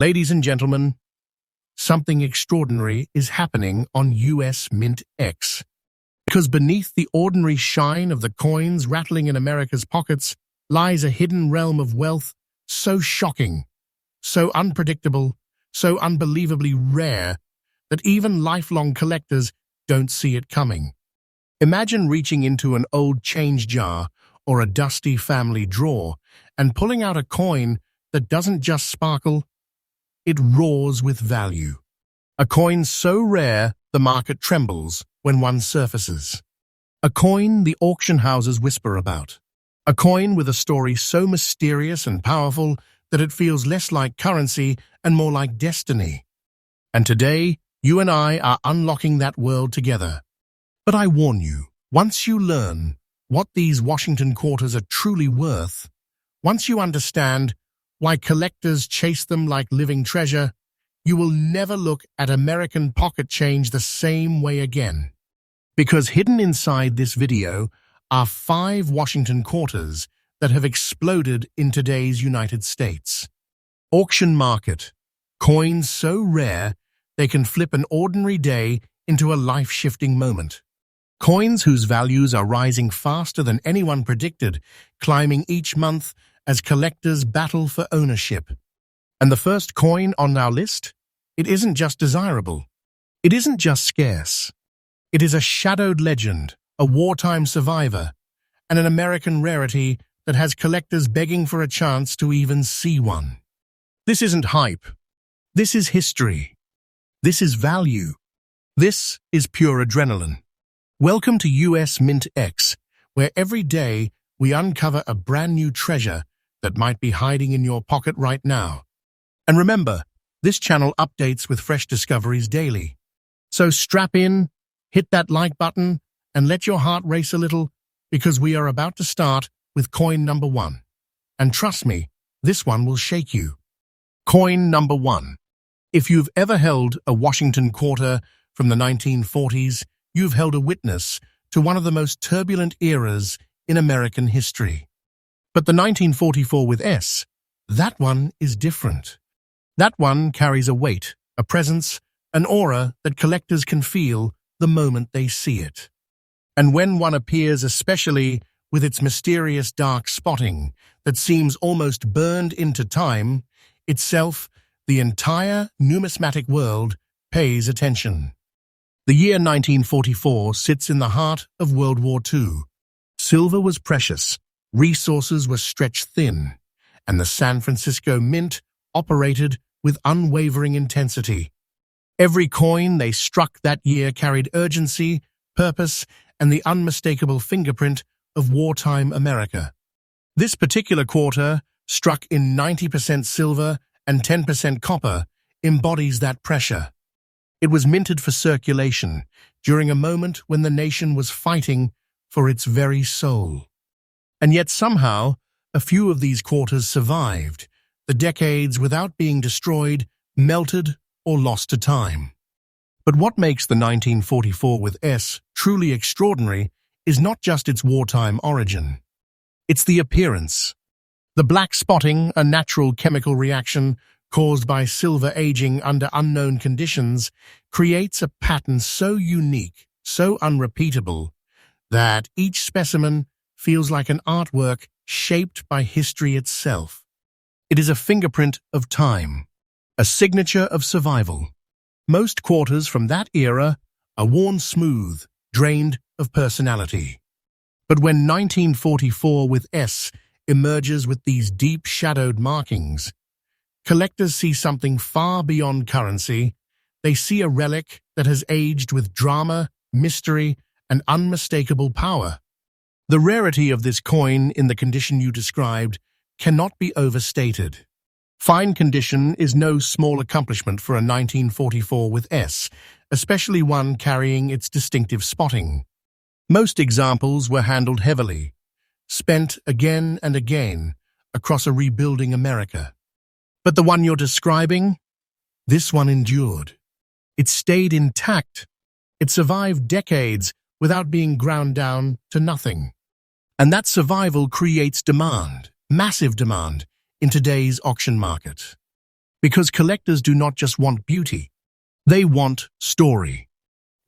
Ladies and gentlemen, something extraordinary is happening on US MintX. Because beneath the ordinary shine of the coins rattling in America's pockets lies a hidden realm of wealth so shocking, so unpredictable, so unbelievably rare that even lifelong collectors don't see it coming. Imagine reaching into an old change jar or a dusty family drawer and pulling out a coin that doesn't just sparkle, it roars with value. A coin so rare the market trembles when one surfaces. A coin the auction houses whisper about. A coin with a story so mysterious and powerful that it feels less like currency and more like destiny. And today, you and I are unlocking that world together. But I warn you, once you learn what these Washington quarters are truly worth, once you understand why collectors chase them like living treasure, you will never look at American pocket change the same way again. Because hidden inside this video are 5 Washington quarters that have exploded in today's United States. Auction market. Coins so rare they can flip an ordinary day into a life-shifting moment. Coins whose values are rising faster than anyone predicted, climbing each month as collectors battle for ownership. And the first coin on our list? It isn't just desirable. It isn't just scarce. It is a shadowed legend, a wartime survivor, and an American rarity that has collectors begging for a chance to even see one. This isn't hype. This is history. This is value. This is pure adrenaline. Welcome to US MintX, where every day we uncover a brand new treasure that might be hiding in your pocket right now. And remember, this channel updates with fresh discoveries daily. So strap in, hit that like button, and let your heart race a little, because we are about to start with coin number 1. And trust me, this one will shake you. Coin number 1. If you've ever held a Washington quarter from the 1940s, you've held a witness to one of the most turbulent eras in American history. But the 1944 with S, that one is different. That one carries a weight, a presence, an aura that collectors can feel the moment they see it. And when one appears, especially with its mysterious dark spotting that seems almost burned into time, itself, the entire numismatic world pays attention. The year 1944 sits in the heart of World War II. Silver was precious, resources were stretched thin, and the San Francisco Mint operated with unwavering intensity. Every coin they struck that year carried urgency, purpose, and the unmistakable fingerprint of wartime America. This particular quarter, struck in 90% silver and 10% copper, embodies that pressure. It was minted for circulation during a moment when the nation was fighting for its very soul. And yet somehow, a few of these quarters survived, the decades without being destroyed, melted, or lost to time. But what makes the 1944 with S truly extraordinary is not just its wartime origin. It's the appearance. The black spotting, a natural chemical reaction caused by silver aging under unknown conditions, creates a pattern so unique, so unrepeatable, that each specimen feels like an artwork shaped by history itself. It is a fingerprint of time, a signature of survival. Most quarters from that era are worn smooth, drained of personality. But when 1944 with S emerges with these deep shadowed markings, collectors see something far beyond currency. They see a relic that has aged with drama, mystery, and unmistakable power. The rarity of this coin in the condition you described cannot be overstated. Fine condition is no small accomplishment for a 1944 with S, especially one carrying its distinctive spotting. Most examples were handled heavily, spent again and again across a rebuilding America. But the one you're describing? This one endured. It stayed intact. It survived decades without being ground down to nothing. And that survival creates demand, massive demand, in today's auction market. Because collectors do not just want beauty. They want story.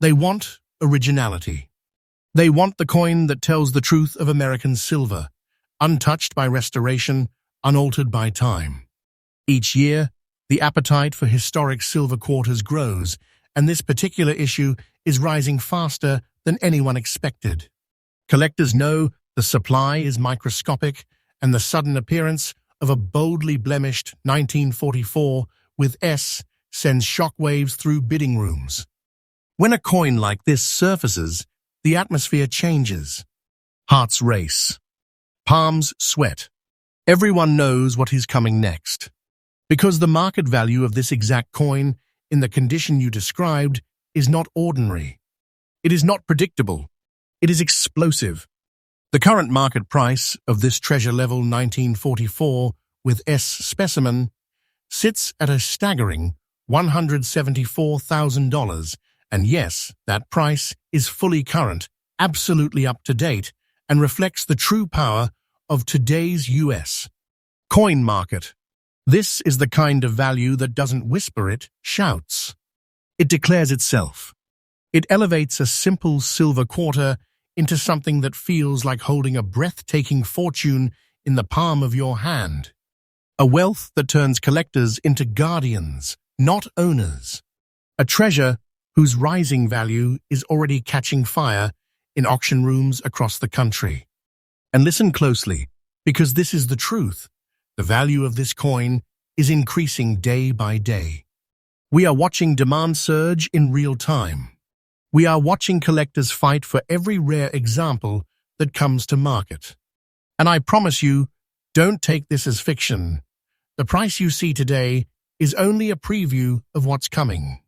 They want originality. They want the coin that tells the truth of American silver, untouched by restoration, unaltered by time. Each year, the appetite for historic silver quarters grows, and this particular issue is rising faster than anyone expected. Collectors know the supply is microscopic, and the sudden appearance of a boldly blemished 1944 with S sends shockwaves through bidding rooms. When a coin like this surfaces, the atmosphere changes. Hearts race. Palms sweat. Everyone knows what is coming next. Because the market value of this exact coin, in the condition you described, is not ordinary. It is not predictable. It is explosive. The current market price of this treasure-level 1944 with S specimen sits at a staggering $174,000, and yes, that price is fully current, absolutely up to date, and reflects the true power of today's US coin market. This is the kind of value that doesn't whisper, it shouts. It declares itself. It elevates a simple silver quarter into something that feels like holding a breathtaking fortune in the palm of your hand. A wealth that turns collectors into guardians, not owners. A treasure whose rising value is already catching fire in auction rooms across the country. And listen closely, because this is the truth. The value of this coin is increasing day by day. We are watching demand surge in real time. We are watching collectors fight for every rare example that comes to market. And I promise you, don't take this as fiction. The price you see today is only a preview of what's coming.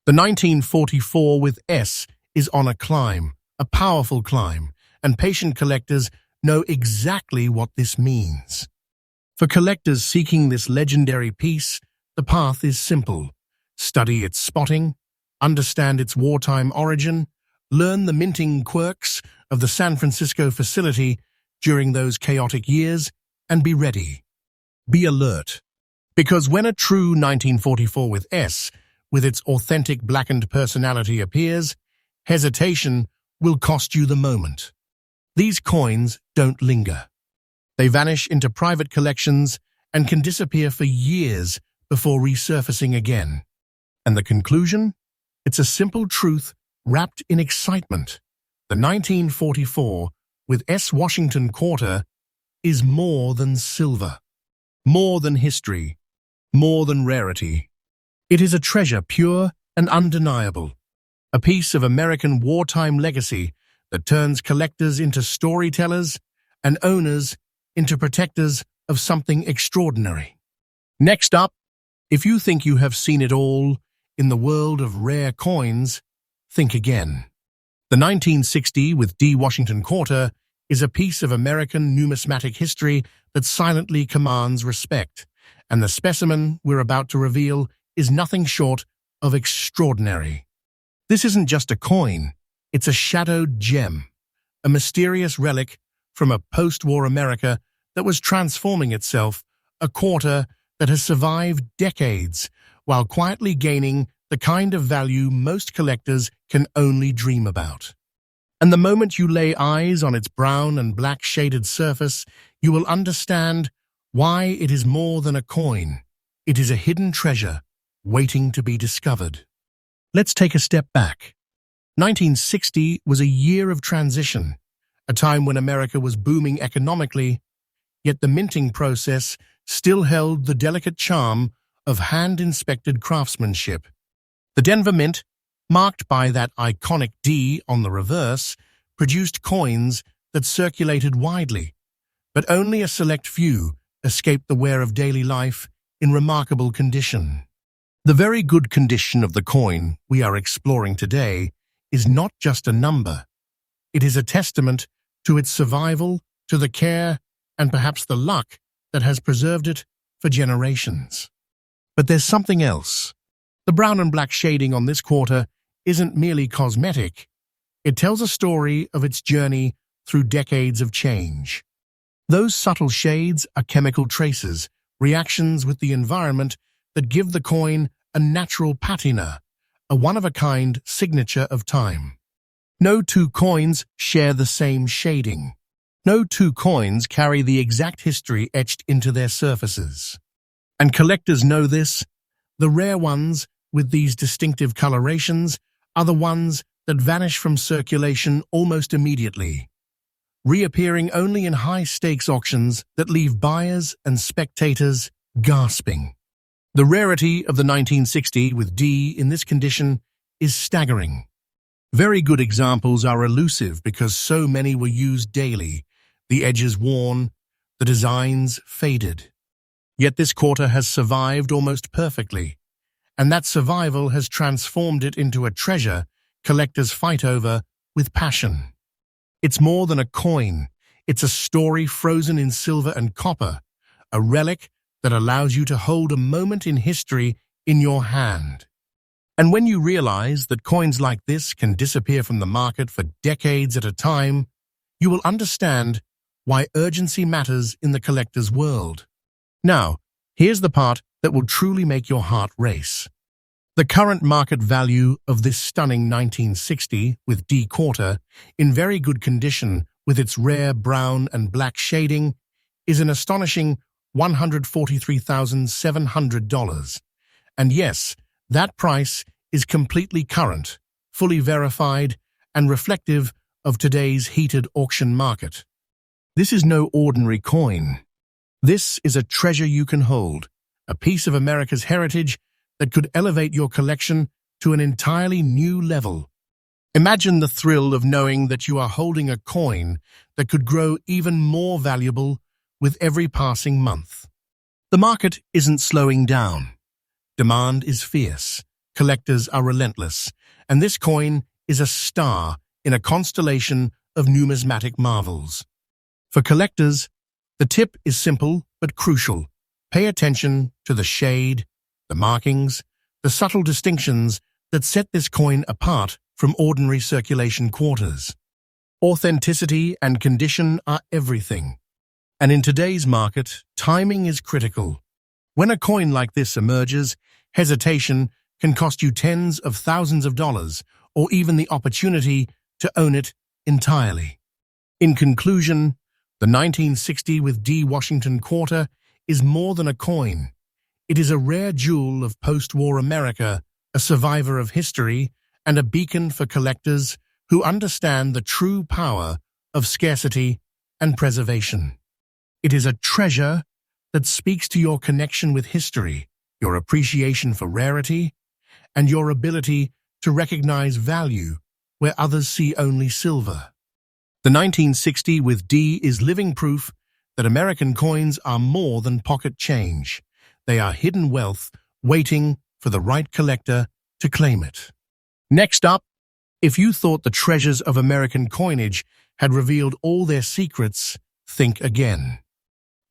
The 1944 with S is on a climb, a powerful climb, and patient collectors know exactly what this means. For collectors seeking this legendary piece, the path is simple. Study its spotting, understand its wartime origin, learn the minting quirks of the San Francisco facility during those chaotic years, and be ready. Be alert. Because when a true 1944 with S, with its authentic blackened personality appears, hesitation will cost you the moment. These coins don't linger. They vanish into private collections and can disappear for years before resurfacing again. And the conclusion? It's a simple truth wrapped in excitement. The 1944 with S Washington quarter is more than silver, more than history, more than rarity. It is a treasure pure and undeniable, a piece of American wartime legacy that turns collectors into storytellers and owners into protectors of something extraordinary. Next up, if you think you have seen it all in the world of rare coins, think again. The 1960 with D Washington quarter is a piece of American numismatic history that silently commands respect, and the specimen we're about to reveal is nothing short of extraordinary. This isn't just a coin, it's a shadowed gem, a mysterious relic from a post-war America that was transforming itself, a quarter that has survived decades while quietly gaining the kind of value most collectors can only dream about. And the moment you lay eyes on its brown and black shaded surface, you will understand why it is more than a coin. It is a hidden treasure waiting to be discovered. Let's take a step back. 1960 was a year of transition, a time when America was booming economically, yet the minting process still held the delicate charm of hand-inspected craftsmanship. The Denver Mint, marked by that iconic D on the reverse, produced coins that circulated widely, but only a select few escaped the wear of daily life in remarkable condition. The very good condition of the coin we are exploring today is not just a number. It is a testament to its survival, to the care, and perhaps the luck that has preserved it for generations. But there's something else. The brown and black shading on this quarter isn't merely cosmetic. It tells a story of its journey through decades of change. Those subtle shades are chemical traces, reactions with the environment that give the coin a natural patina, a one-of-a-kind signature of time. No two coins share the same shading. No two coins carry the exact history etched into their surfaces. And collectors know this. The rare ones with these distinctive colorations are the ones that vanish from circulation almost immediately, reappearing only in high-stakes auctions that leave buyers and spectators gasping. The rarity of the 1960 with D in this condition is staggering. Very good examples are elusive because so many were used daily, the edges worn, the designs faded. Yet this quarter has survived almost perfectly, and that survival has transformed it into a treasure collectors fight over with passion. It's more than a coin, it's a story frozen in silver and copper, a relic that allows you to hold a moment in history in your hand. And when you realize that coins like this can disappear from the market for decades at a time, you will understand why urgency matters in the collector's world. Now, here's the part that will truly make your heart race. The current market value of this stunning 1960 with D quarter, in very good condition with its rare brown and black shading, is an astonishing $143,700. And yes, that price is completely current, fully verified, and reflective of today's heated auction market. This is no ordinary coin. This is a treasure you can hold, a piece of America's heritage that could elevate your collection to an entirely new level. Imagine the thrill of knowing that you are holding a coin that could grow even more valuable with every passing month. The market isn't slowing down. Demand is fierce, collectors are relentless, and this coin is a star in a constellation of numismatic marvels. For collectors, the tip is simple but crucial. Pay attention to the shade, the markings, the subtle distinctions that set this coin apart from ordinary circulation quarters. Authenticity and condition are everything. And in today's market, timing is critical. When a coin like this emerges, hesitation can cost you tens of thousands of dollars or even the opportunity to own it entirely. In conclusion, the 1960 with D Washington quarter is more than a coin. It is a rare jewel of post-war America, a survivor of history, and a beacon for collectors who understand the true power of scarcity and preservation. It is a treasure that speaks to your connection with history, your appreciation for rarity, and your ability to recognize value where others see only silver. The 1960 with D is living proof that American coins are more than pocket change. They are hidden wealth waiting for the right collector to claim it. Next up, if you thought the treasures of American coinage had revealed all their secrets, think again.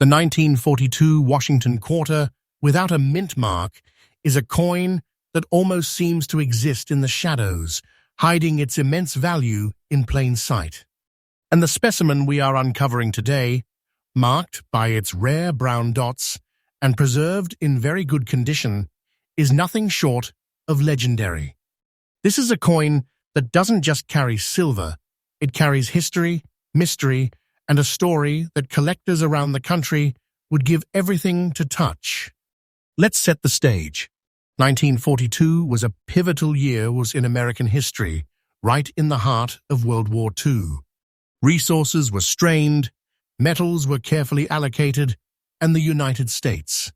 The 1942 Washington quarter, without a mint mark, is a coin that almost seems to exist in the shadows, hiding its immense value in plain sight. And the specimen we are uncovering today, marked by its rare brown dots and preserved in very good condition, is nothing short of legendary. This is a coin that doesn't just carry silver, it carries history, mystery, and a story that collectors around the country would give everything to touch. Let's set the stage. 1942 was a pivotal year in American history, right in the heart of World War II. Resources were strained, metals were carefully allocated, and the United States.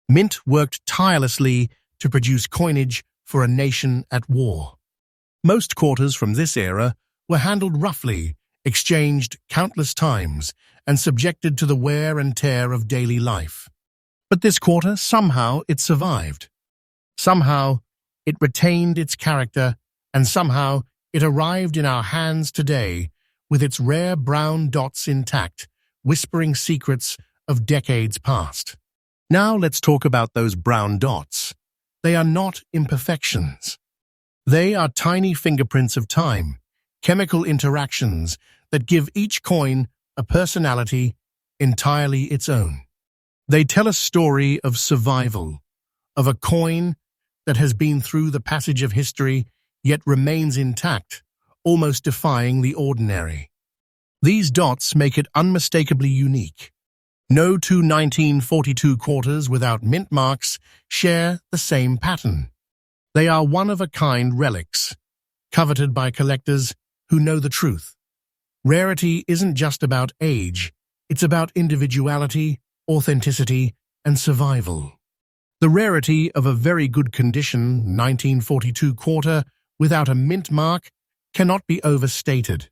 Mint worked tirelessly to produce coinage for a nation at war. Most quarters from this era were handled roughly, exchanged countless times, and subjected to the wear and tear of daily life. But this quarter, somehow, it survived. Somehow, it retained its character, and somehow, it arrived in our hands today with its rare brown dots intact, whispering secrets of decades past. Now let's talk about those brown dots. They are not imperfections. They are tiny fingerprints of time, chemical interactions that give each coin a personality entirely its own. They tell a story of survival, of a coin that has been through the passage of history yet remains intact, almost defying the ordinary. These dots make it unmistakably unique. No two 1942 quarters without mint marks share the same pattern. They are one-of-a-kind relics, coveted by collectors who know the truth. Rarity isn't just about age, it's about individuality, authenticity, and survival. The rarity of a very good condition 1942 quarter without a mint mark cannot be overstated.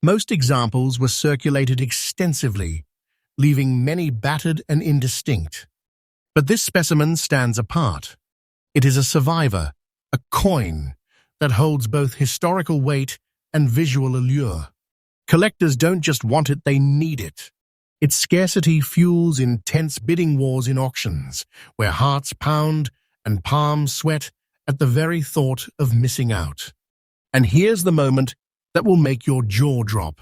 Most examples were circulated extensively, leaving many battered and indistinct. But this specimen stands apart. It is a survivor, a coin that holds both historical weight and visual allure. Collectors don't just want it, they need it. Its scarcity fuels intense bidding wars in auctions, where hearts pound and palms sweat at the very thought of missing out. And here's the moment that will make your jaw drop.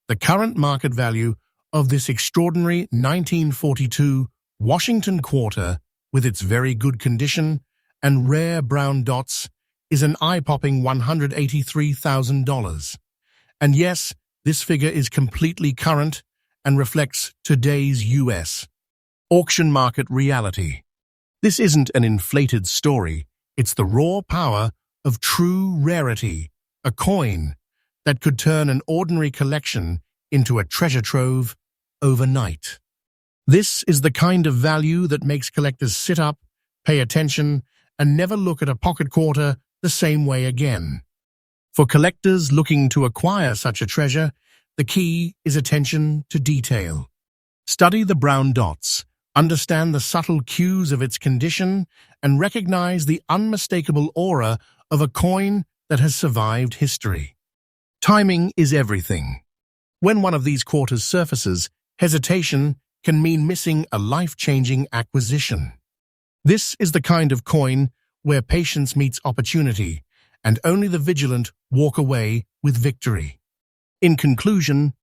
The current market value of this extraordinary 1942 Washington quarter, with its very good condition and rare brown dots, is an eye-popping $183,000. And yes, this figure is completely current and reflects today's US auction market reality. This isn't an inflated story, it's the raw power of true rarity, a coin that could turn an ordinary collection into a treasure trove overnight. This is the kind of value that makes collectors sit up, pay attention, and never look at a pocket quarter the same way again. For collectors looking to acquire such a treasure, the key is attention to detail. Study the brown dots, understand the subtle cues of its condition, and recognize the unmistakable aura of a coin that has survived history. Timing is everything. When one of these quarters surfaces, hesitation can mean missing a life-changing acquisition. This is the kind of coin where patience meets opportunity, and only the vigilant walk away with victory. In conclusion,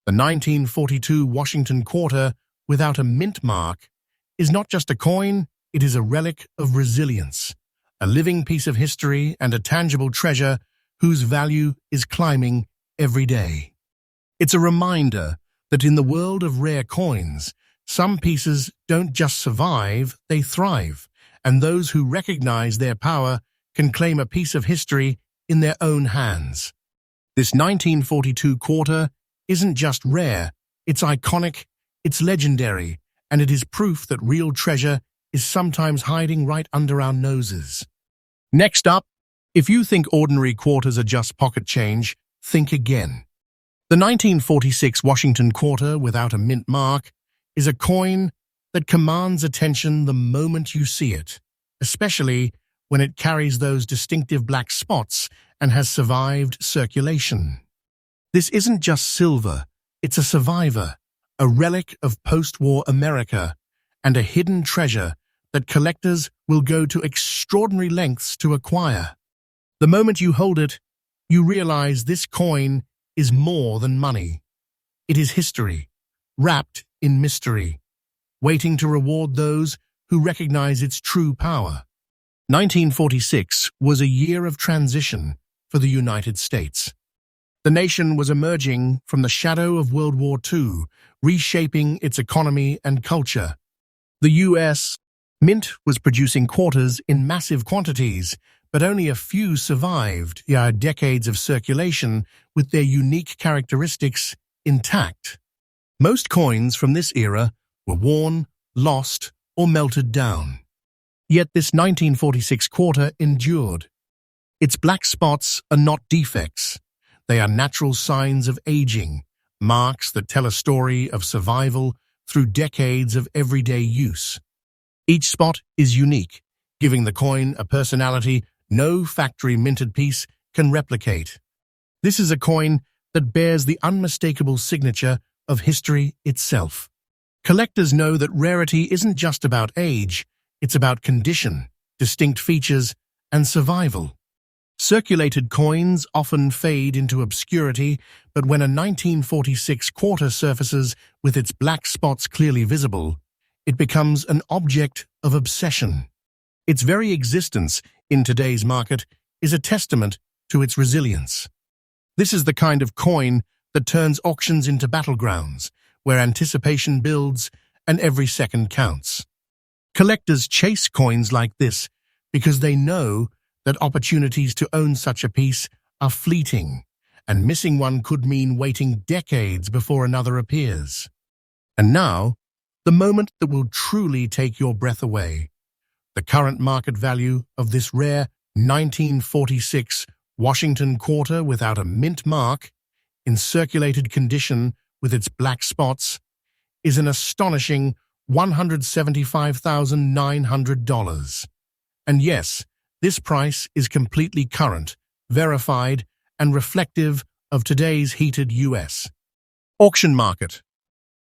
the 1942 Washington quarter without a mint mark is not just a coin, it is a relic of resilience, a living piece of history and a tangible treasure whose value is climbing every day. It's a reminder that in the world of rare coins, some pieces don't just survive, they thrive, and those who recognize their power can claim a piece of history in their own hands. This 1942 quarter isn't just rare, it's iconic, it's legendary, and it is proof that real treasure is sometimes hiding right under our noses. Next up, if you think ordinary quarters are just pocket change, think again. The 1946 Washington quarter without a mint mark is a coin that commands attention the moment you see it, especially when it carries those distinctive black spots and has survived circulation. This isn't just silver, it's a survivor, a relic of post-war America, and a hidden treasure that collectors will go to extraordinary lengths to acquire. The moment you hold it, you realize this coin is more than money. It is history, wrapped in mystery, waiting to reward those who recognize its true power. 1946 was a year of transition for the United States. The nation was emerging from the shadow of World War II, reshaping its economy and culture. The US Mint was producing quarters in massive quantities, but only a few survived decades of circulation with their unique characteristics intact. Most coins from this era were worn, lost, or melted down. Yet this 1946 quarter endured. Its black spots are not defects. They are natural signs of aging, marks that tell a story of survival through decades of everyday use. Each spot is unique, giving the coin a personality no factory-minted piece can replicate. This is a coin that bears the unmistakable signature of history itself. Collectors know that rarity isn't just about age, it's about condition, distinct features, and survival. Circulated coins often fade into obscurity, but when a 1946 quarter surfaces with its black spots clearly visible, it becomes an object of obsession. Its very existence in today's market is a testament to its resilience. This is the kind of coin that turns auctions into battlegrounds, where anticipation builds and every second counts. Collectors chase coins like this because they know that opportunities to own such a piece are fleeting, and missing one could mean waiting decades before another appears. And now, the moment that will truly take your breath away. The current market value of this rare 1946 Washington quarter without a mint mark, in circulated condition with its black spots, is an astonishing $175,900. And yes, this price is completely current, verified, and reflective of today's heated US auction market.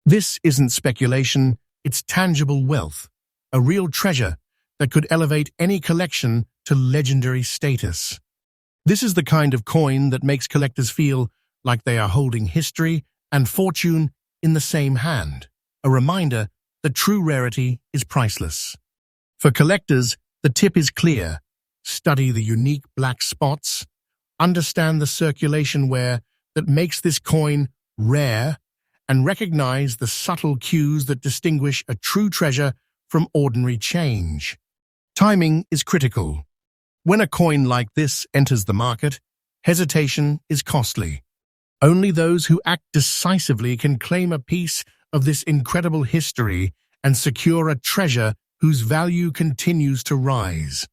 This isn't speculation, it's tangible wealth, a real treasure that could elevate any collection to legendary status. This is the kind of coin that makes collectors feel like they are holding history and fortune in the same hand, a reminder that true rarity is priceless. For collectors, the tip is clear. Study the unique black spots, understand the circulation wear that makes this coin rare, and recognize the subtle cues that distinguish a true treasure from ordinary change. Timing is critical. When a coin like this enters the market, hesitation is costly. Only those who act decisively can claim a piece of this incredible history and secure a treasure whose value continues to rise.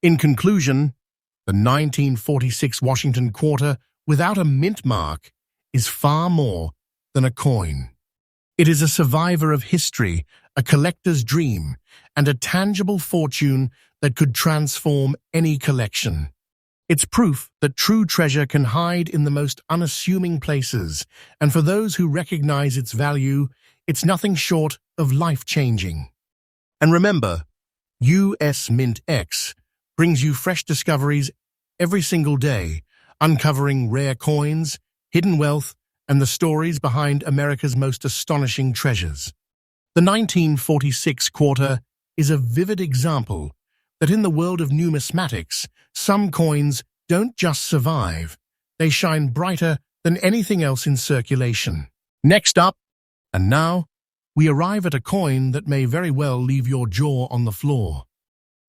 In conclusion, the 1946 Washington quarter without a mint mark is far more than a coin. It is a survivor of history, a collector's dream, and a tangible fortune that could transform any collection. It's proof that true treasure can hide in the most unassuming places, and for those who recognize its value, it's nothing short of life-changing. And remember, US MintX brings you fresh discoveries every single day, uncovering rare coins, hidden wealth, and the stories behind America's most astonishing treasures. The 1946 quarter is a vivid example that in the world of numismatics, some coins don't just survive, they shine brighter than anything else in circulation. Next up, and now, we arrive at a coin that may very well leave your jaw on the floor.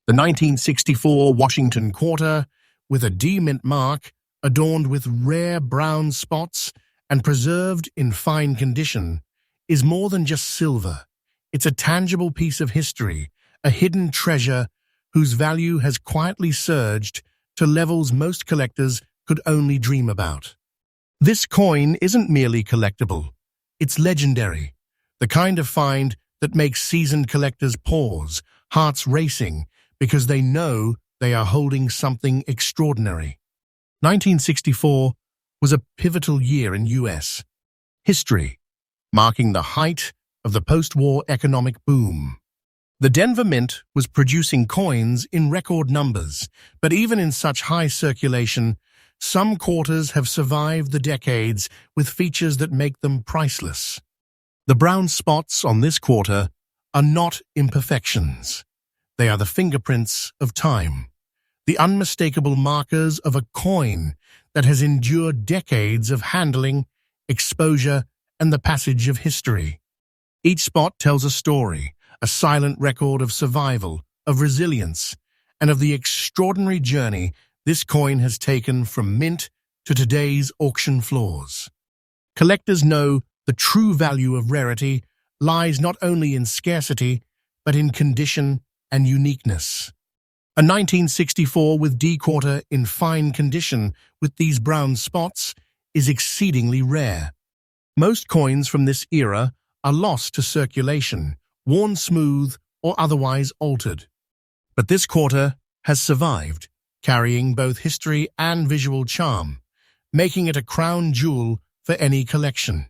The 1964 Washington quarter, with a D-mint mark, adorned with rare brown spots and preserved in fine condition, is more than just silver. It's a tangible piece of history, a hidden treasure whose value has quietly surged to levels most collectors could only dream about. This coin isn't merely collectible, it's legendary, the kind of find that makes seasoned collectors pause, hearts racing, because they know they are holding something extraordinary. 1964 was a pivotal year in US history, marking the height of the post-war economic boom. The Denver Mint was producing coins in record numbers, but even in such high circulation, some quarters have survived the decades with features that make them priceless. The brown spots on this quarter are not imperfections. They are the fingerprints of time, the unmistakable markers of a coin that has endured decades of handling, exposure, and the passage of history. Each spot tells a story, a silent record of survival, of resilience, and of the extraordinary journey this coin has taken from mint to today's auction floors. Collectors know the true value of rarity lies not only in scarcity, but in condition and uniqueness. A 1964 with D quarter in fine condition with these brown spots is exceedingly rare. Most coins from this era are lost to circulation, worn smooth or otherwise altered. But this quarter has survived, carrying both history and visual charm, making it a crown jewel for any collection.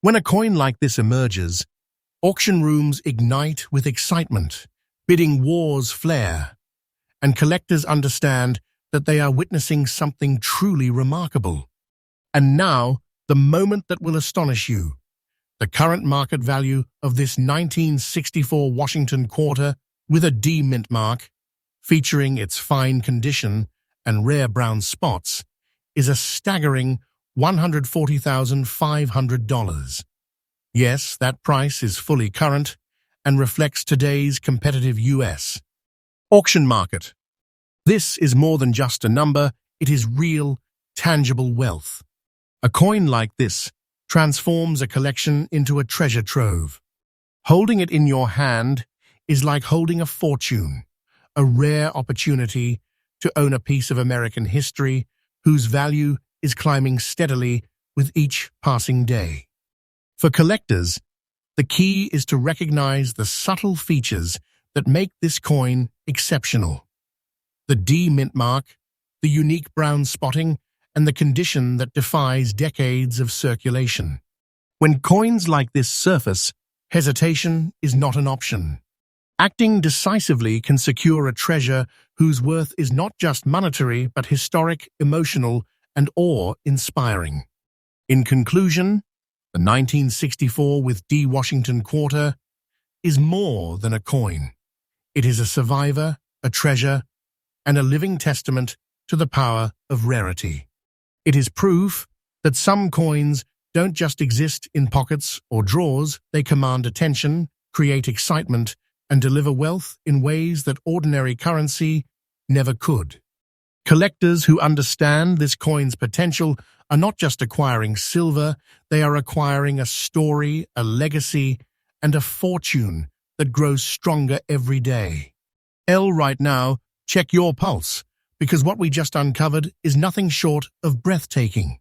When a coin like this emerges, auction rooms ignite with excitement, bidding wars flare, and collectors understand that they are witnessing something truly remarkable. And now, the moment that will astonish you. The current market value of this 1964 Washington quarter with a D mint mark featuring its fine condition and rare brown spots, is a staggering $140,500. Yes, that price is fully current and reflects today's competitive US auction market. This is more than just a number, it is real, tangible wealth. A coin like this transforms a collection into a treasure trove. Holding it in your hand is like holding a fortune, a rare opportunity to own a piece of American history whose value is climbing steadily with each passing day. For collectors, the key is to recognize the subtle features that make this coin exceptional. The D mint mark, the unique brown spotting, and the condition that defies decades of circulation. When coins like this surface, hesitation is not an option. Acting decisively can secure a treasure whose worth is not just monetary but historic, emotional, and awe-inspiring. In conclusion, the 1964 with D Washington quarter is more than a coin. It is a survivor, a treasure, and a living testament to the power of rarity. It is proof that some coins don't just exist in pockets or drawers, they command attention, create excitement, and deliver wealth in ways that ordinary currency never could. Collectors who understand this coin's potential are not just acquiring silver, they are acquiring a story, a legacy, and a fortune that grows stronger every day. Right now, check your pulse, because what we just uncovered is nothing short of breathtaking.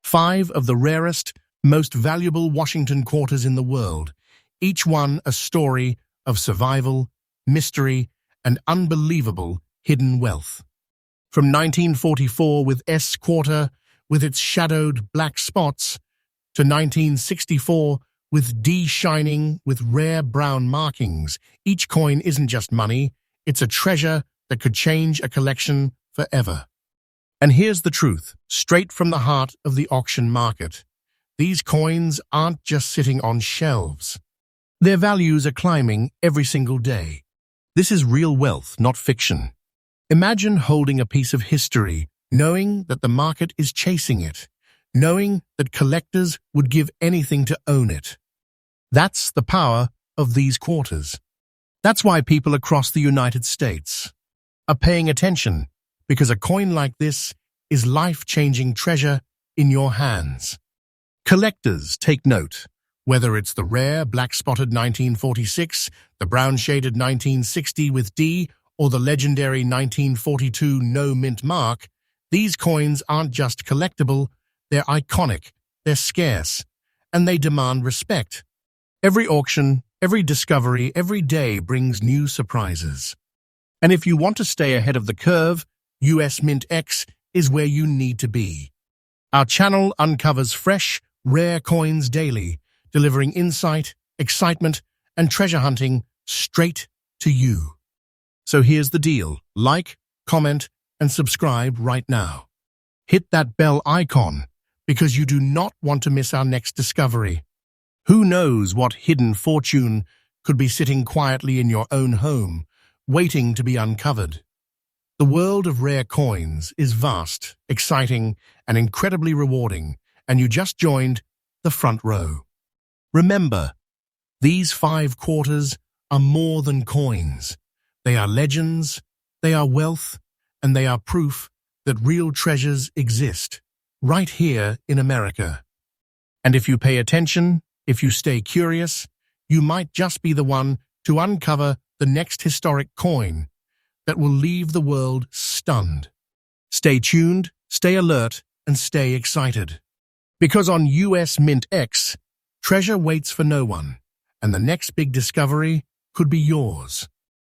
5 of the rarest, most valuable Washington quarters in the world, each one a story of survival, mystery, and unbelievable hidden wealth. From 1944 with S quarter, with its shadowed black spots, to 1964 with D shining with rare brown markings, each coin isn't just money, it's a treasure that could change a collection forever. And here's the truth, straight from the heart of the auction market. These coins aren't just sitting on shelves. Their values are climbing every single day. This is real wealth, not fiction. Imagine holding a piece of history, knowing that the market is chasing it, knowing that collectors would give anything to own it. That's the power of these quarters. That's why people across the United States are paying attention, because a coin like this is life-changing treasure in your hands. Collectors, take note. Whether it's the rare black-spotted 1946, the brown-shaded 1960 with D, or the legendary 1942 no mint mark, these coins aren't just collectible, they're iconic, they're scarce, and they demand respect. Every auction, every discovery, every day brings new surprises. And if you want to stay ahead of the curve, US MintX is where you need to be. Our channel uncovers fresh, rare coins daily, delivering insight, excitement, and treasure hunting straight to you. So here's the deal. Like, comment, and subscribe right now. Hit that bell icon, because you do not want to miss our next discovery. Who knows what hidden fortune could be sitting quietly in your own home, waiting to be uncovered. The world of rare coins is vast, exciting, and incredibly rewarding, and you just joined the front row. Remember, these 5 quarters are more than coins. They are legends, they are wealth, and they are proof that real treasures exist, right here in America. And if you pay attention, if you stay curious, you might just be the one to uncover the next historic coin that will leave the world stunned. Stay tuned, stay alert, and stay excited. Because on US MintX, treasure waits for no one, and the next big discovery could be yours.